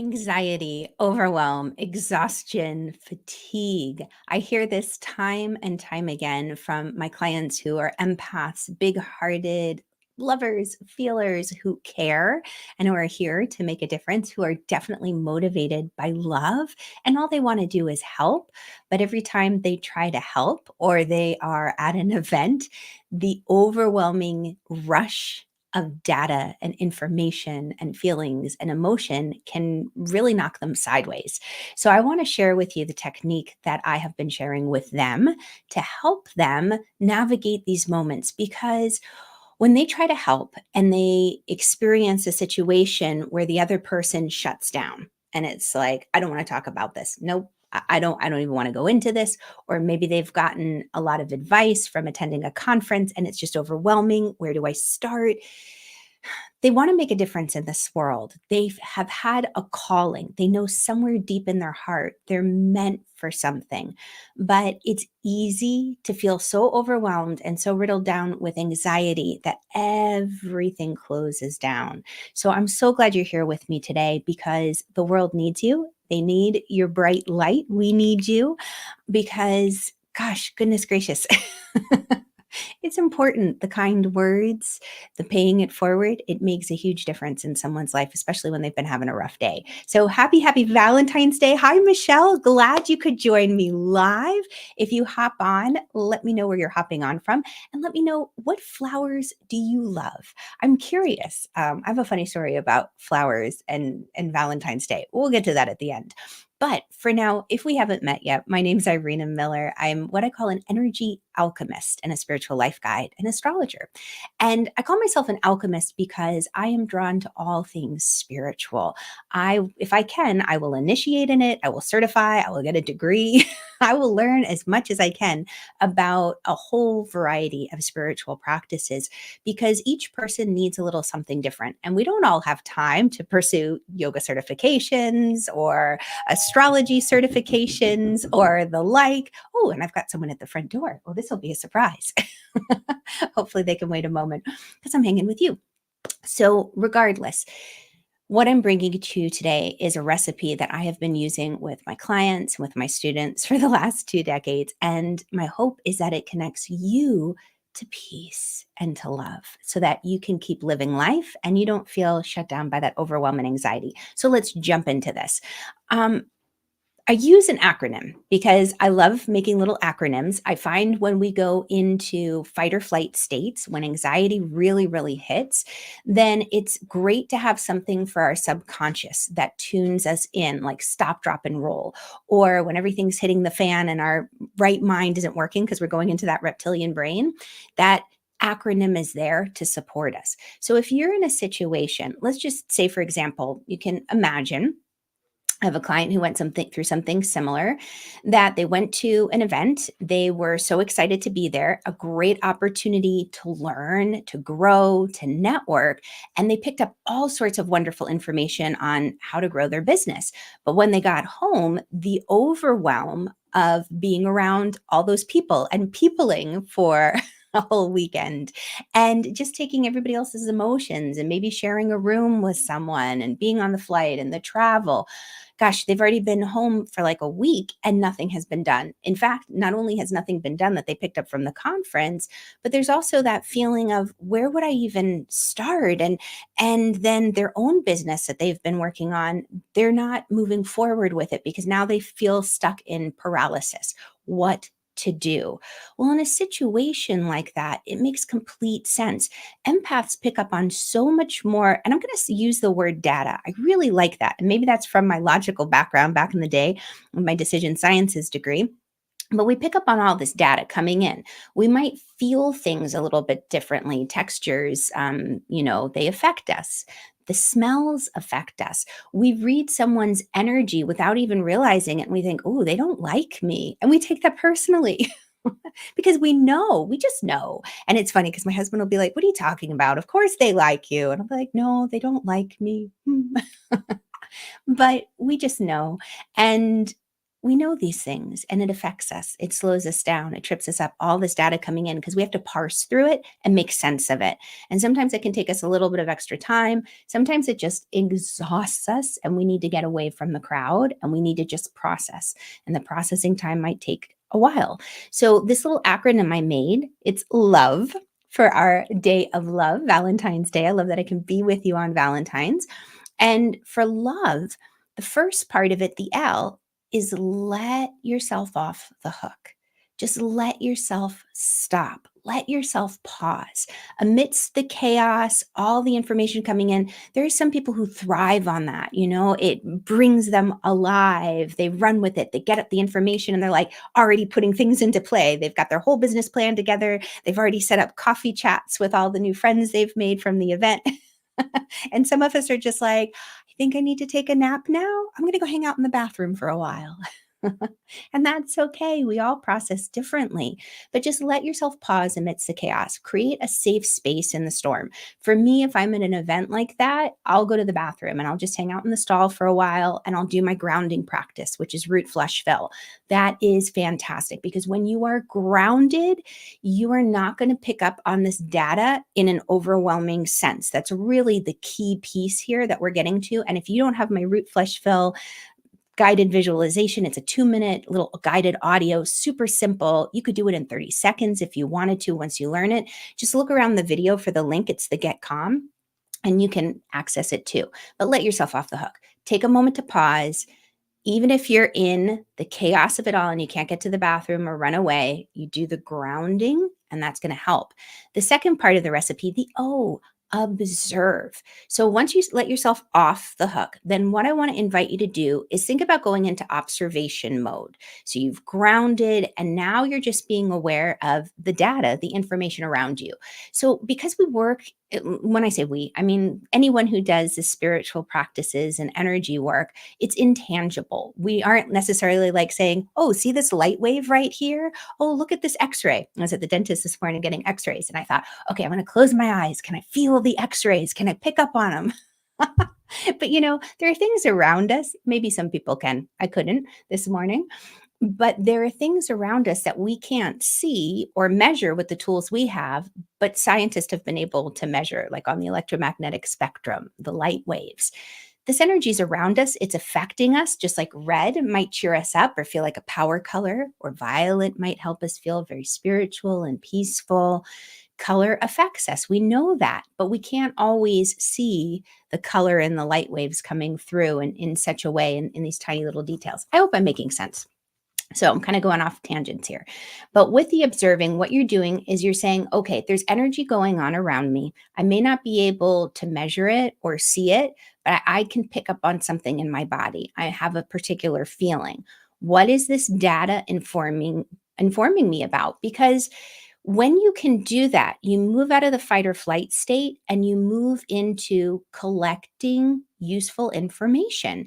Anxiety, overwhelm, exhaustion, fatigue. I hear this time and time again from my clients who are empaths, big hearted lovers, feelers who care and who are here to make a difference, who are definitely motivated by love. And all they want to do is help. But every time they try to help or they are at an event, the overwhelming rush of data and information and feelings and emotion can really knock them sideways. So, I want to share with you the technique that I have been sharing with them to help them navigate these moments because when they try to help and they experience a situation where the other person shuts down and it's like, I don't want to talk about this. Nope. I don't even want to go into this. Or maybe they've gotten a lot of advice from attending a conference and it's just overwhelming. Where do I start? They want to make a difference in this world. They have had a calling. They know somewhere deep in their heart they're meant for something. But it's easy to feel so overwhelmed and so riddled down with anxiety that everything closes down. So I'm so glad you're here with me today because the world needs you. They need your bright light. We need you because, gosh, goodness gracious. It's important. The kind words, the paying it forward, it makes a huge difference in someone's life, especially when they've been having a rough day. So happy Valentine's Day. Hi, Michelle. Glad you could join me live. If you hop on, let me know where you're hopping on from and let me know what flowers do you love? I'm curious. I have a funny story about flowers and Valentine's Day. We'll get to that at the end. But for now, if we haven't met yet, my name's Irina Miller. I'm what I call an energy alchemist and a spiritual life guide, an astrologer. And I call myself an alchemist because I am drawn to all things spiritual. If I can, I will initiate in it, I will certify, I will get a degree. I will learn as much as I can about a whole variety of spiritual practices because each person needs a little something different. And we don't all have time to pursue yoga certifications or astrology certifications or the like. Oh, and I've got someone at the front door. Oh, this will be a surprise. Hopefully they can wait a moment because I'm hanging with you. So, regardless, what I'm bringing to you today is a recipe that I have been using with my clients, with my students for the last 2 decades. And my hope is that it connects you to peace and to love so that you can keep living life and you don't feel shut down by that overwhelming anxiety. So let's jump into this. Um, I use an acronym because I love making little acronyms. I find when we go into fight or flight states, when anxiety really, really hits, then it's great to have something for our subconscious that tunes us in, like stop, drop, and roll. Or when everything's hitting the fan and our right mind isn't working because we're going into that reptilian brain, that acronym is there to support us. So if you're in a situation, let's just say, for example, you can imagine I have a client who went through something similar that they went to an event. They were so excited to be there, a great opportunity to learn, to grow, to network, and they picked up all sorts of wonderful information on how to grow their business. But when they got home, the overwhelm of being around all those people and peopling for a whole weekend and just taking everybody else's emotions and maybe sharing a room with someone and being on the flight and the travel. Gosh, they've already been home for like a week and nothing has been done. In fact, not only has nothing been done that they picked up from the conference, but there's also that feeling of where would I even start? And then their own business that they've been working on, they're not moving forward with it because now they feel stuck in paralysis. What to do? Well, in a situation like that, it makes complete sense. Empaths pick up on so much more, and I'm going to use the word data. I really like that. And maybe that's from my logical background back in the day, my decision sciences degree. But we pick up on all this data coming in. We might feel things a little bit differently. Textures, they affect us. The smells affect us. We read someone's energy without even realizing it. And we think, oh, they don't like me. And we take that personally because we just know. And it's funny because my husband will be like, what are you talking about? Of course they like you. And I'll be like, no, they don't like me. But we just know. And we know these things and it affects us. It slows us down. It trips us up, all this data coming in because we have to parse through it and make sense of it. And sometimes it can take us a little bit of extra time. Sometimes it just exhausts us and we need to get away from the crowd and we need to just process. And the processing time might take a while. So this little acronym I made, it's LOVE for our day of love, Valentine's Day. I love that I can be with you on Valentine's. And for love, the first part of it, the L, is let yourself off the hook. Just let yourself stop. Let yourself pause. Amidst the chaos, all the information coming in, there are some people who thrive on that. It brings them alive. They run with it. They get at the information and they're like already putting things into play. They've got their whole business plan together. They've already set up coffee chats with all the new friends they've made from the event. And some of us are just like, I think I need to take a nap now. I'm going to go hang out in the bathroom for a while. And that's okay. We all process differently, but just let yourself pause amidst the chaos. Create a safe space in the storm. For me, if I'm at an event like that, I'll go to the bathroom and I'll just hang out in the stall for a while and I'll do my grounding practice, which is root, flush, fill. That is fantastic because when you are grounded, you are not going to pick up on this data in an overwhelming sense. That's really the key piece here that we're getting to. And if you don't have my root, flush, fill guided visualization, it's a 2-minute little guided audio, super simple. You could do it in 30 seconds if you wanted to once you learn it. Just look around the video for the link. It's the Get Calm, and you can access it too. But let yourself off the hook. Take a moment to pause. Even if you're in the chaos of it all and you can't get to the bathroom or run away, you do the grounding and that's going to help. The second part of the recipe, the O, observe. So once you let yourself off the hook, then what I want to invite you to do is think about going into observation mode. So you've grounded and now you're just being aware of the data, the information around you. So because we work, when I say we, I mean anyone who does the spiritual practices and energy work, it's intangible. We aren't necessarily like saying, oh, see this light wave right here? Oh, look at this x-ray. I was at the dentist this morning getting x-rays and I thought, okay, I'm going to close my eyes. Can I feel the x-rays? Can I pick up on them? But there are things around us. Maybe some people can. I couldn't this morning. But there are things around us that we can't see or measure with the tools we have, but scientists have been able to measure, like on the electromagnetic spectrum, the light waves. This energy is around us. It's affecting us, just like red might cheer us up or feel like a power color, or violet might help us feel very spiritual and peaceful. Color affects us. We know that, but we can't always see the color and the light waves coming through in such a way in these tiny little details. I hope I'm making sense. So I'm kind of going off tangents here. But with the observing, what you're doing is you're saying, okay, there's energy going on around me. I may not be able to measure it or see it, but I can pick up on something in my body. I have a particular feeling. What is this data informing me about? Because when you can do that, you move out of the fight or flight state and you move into collecting useful information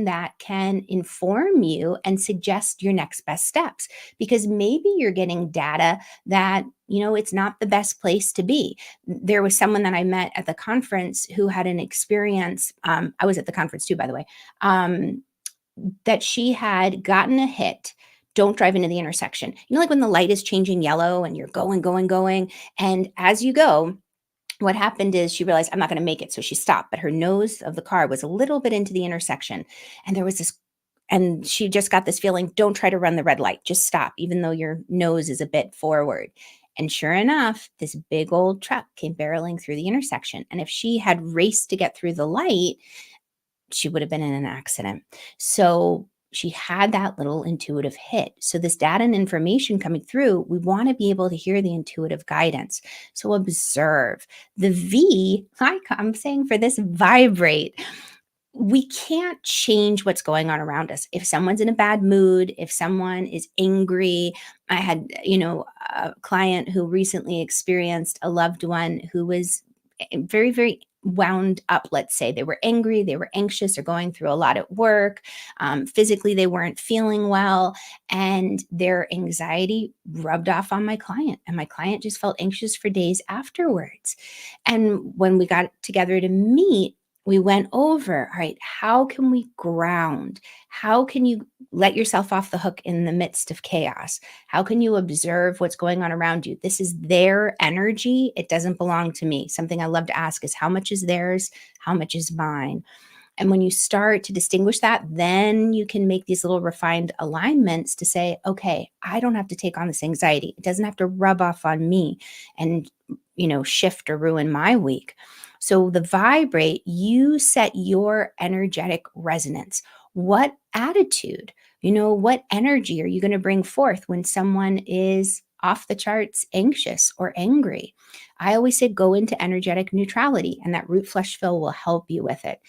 that can inform you and suggest your next best steps. Because maybe you're getting data that, it's not the best place to be. There was someone that I met at the conference who had an experience. I was at the conference too, by the way. That she had gotten a hit. Don't drive into the intersection. Like when the light is changing yellow and you're going, going, going. And as you go, what happened is she realized I'm not going to make it. So she stopped, but her nose of the car was a little bit into the intersection. And there was this, and she just got this feeling, don't try to run the red light. Just stop, even though your nose is a bit forward. And sure enough, this big old truck came barreling through the intersection. And if she had raced to get through the light, she would have been in an accident. So she had that little intuitive hit. So this data and information coming through, we want to be able to hear the intuitive guidance. So observe. The V, I'm saying for this, vibrate. We can't change what's going on around us. If someone's in a bad mood, if someone is angry, I had, a client who recently experienced a loved one who was very, very wound up. Let's say they were angry, they were anxious, or going through a lot at work. Physically, they weren't feeling well, and their anxiety rubbed off on my client. And my client just felt anxious for days afterwards. And when we got together to meet, we went over, all right, how can we ground? How can you let yourself off the hook in the midst of chaos? How can you observe what's going on around you? This is their energy. It doesn't belong to me. Something I love to ask is, how much is theirs? How much is mine? And when you start to distinguish that, then you can make these little refined alignments to say, okay, I don't have to take on this anxiety. It doesn't have to rub off on me and, shift or ruin my week. So the vibrate, you set your energetic resonance. What attitude, what energy are you going to bring forth when someone is off the charts anxious or angry? I always say go into energetic neutrality, and that root flush fill will help you with it.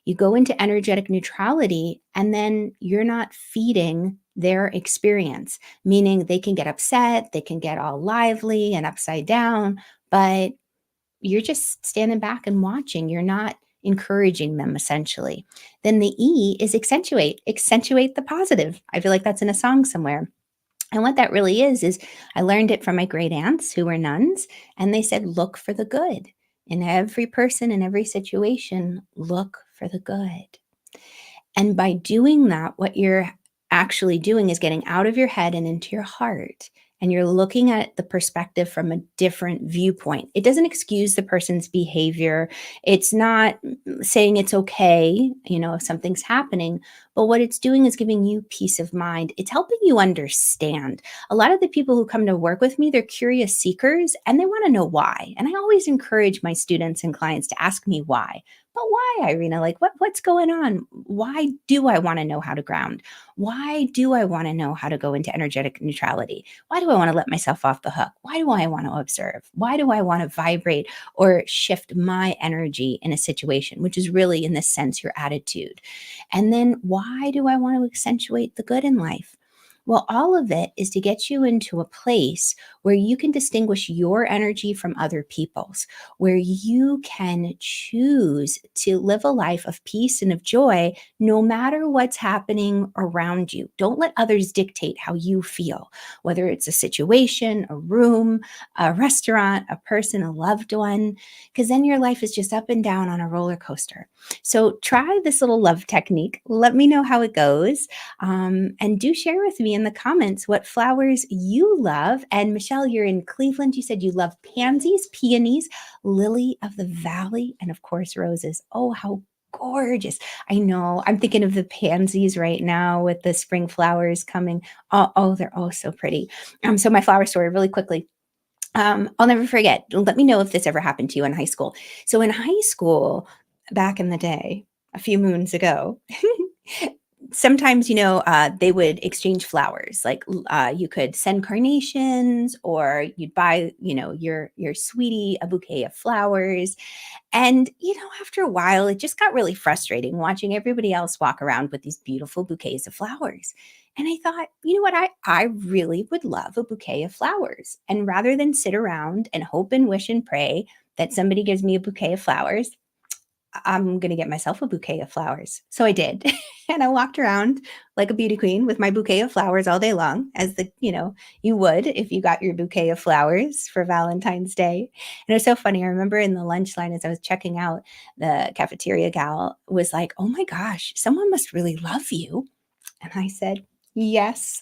You go into energetic neutrality, and then you're not feeding their experience, meaning they can get upset, they can get all lively and upside down, but you're just standing back and watching. You're not encouraging them, essentially. Then the E is accentuate the positive. I feel like that's in a song somewhere. And what that really is I learned it from my great aunts who were nuns, and they said, look for the good in every person, in every situation, look for the good. And by doing that, what you're actually doing is getting out of your head and into your heart. And you're looking at the perspective from a different viewpoint. It doesn't excuse the person's behavior. It's not saying it's okay, if something's happening. But what it's doing is giving you peace of mind. It's helping you understand. A lot of the people who come to work with me, they're curious seekers and they want to know why. And I always encourage my students and clients to ask me why. But why, Irina? Like, what's going on? Why do I want to know how to ground? Why do I want to know how to go into energetic neutrality? Why do I want to let myself off the hook? Why do I want to observe? Why do I want to vibrate or shift my energy in a situation, which is really, in this sense, your attitude? And then why do I want to accentuate the good in life? Well, all of it is to get you into a place where you can distinguish your energy from other people's, where you can choose to live a life of peace and of joy no matter what's happening around you. Don't let others dictate how you feel, whether it's a situation, a room, a restaurant, a person, a loved one, because then your life is just up and down on a roller coaster. So try this little love technique. Let me know how it goes. And do share with me in the comments what flowers you love. And Michelle, you're in Cleveland. You said you love pansies, peonies, lily of the valley, and of course, roses. Oh, how gorgeous. I know. I'm thinking of the pansies right now with the spring flowers coming. Oh, they're oh so pretty. So my flower story really quickly. I'll never forget. Let me know if this ever happened to you in high school. So in high school, back in the day, a few moons ago, sometimes they would exchange flowers, like you could send carnations, or you'd buy your sweetie a bouquet of flowers. And after a while it just got really frustrating watching everybody else walk around with these beautiful bouquets of flowers. And I thought, you know what, I really would love a bouquet of flowers. And rather than sit around and hope and wish and pray that somebody gives me a bouquet of flowers, I'm going to get myself a bouquet of flowers. So I did. And I walked around like a beauty queen with my bouquet of flowers all day long, as you would if you got your bouquet of flowers for Valentine's Day. And it was so funny. I remember in the lunch line as I was checking out, the cafeteria gal was like, "Oh my gosh, someone must really love you." And I said, "Yes."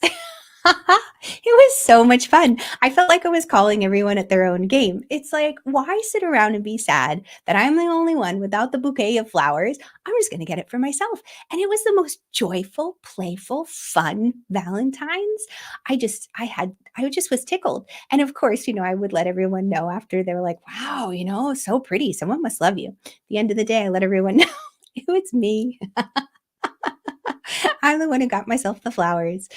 It was so much fun. I felt like I was calling everyone at their own game. It's like, why sit around and be sad that I'm the only one without the bouquet of flowers? I'm just going to get it for myself. And it was the most joyful, playful, fun Valentine's. I just was tickled. And of course, I would let everyone know after. They were like, wow, so pretty. Someone must love you. At the end of the day, I let everyone know it was me. I'm the one who got myself the flowers,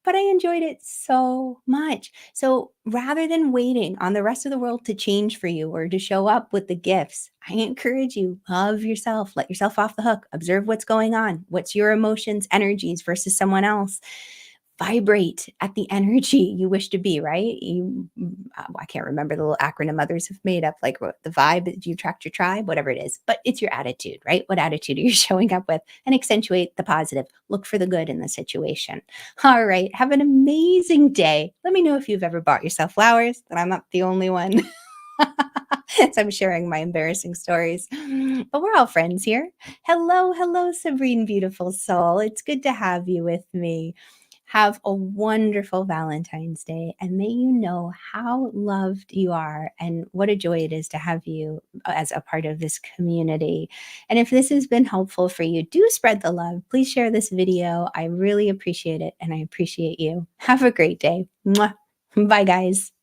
but I enjoyed it so much. So rather than waiting on the rest of the world to change for you or to show up with the gifts, I encourage you, love yourself, let yourself off the hook, observe what's going on. What's your emotions, energies versus someone else? Vibrate at the energy you wish to be, right? I can't remember the little acronym others have made up, like what, the vibe, do you attract your tribe, whatever it is, but it's your attitude, right? What attitude are you showing up with? And accentuate the positive. Look for the good in the situation. All right. Have an amazing day. Let me know if you've ever bought yourself flowers, that I'm not the only one. as I'm sharing my embarrassing stories. But we're all friends here. Hello, hello, Sabrine, beautiful soul. It's good to have you with me. Have a wonderful Valentine's Day, and may you know how loved you are and what a joy it is to have you as a part of this community. And if this has been helpful for you, do spread the love. Please share this video. I really appreciate it, and I appreciate you. Have a great day. Mwah. Bye, guys.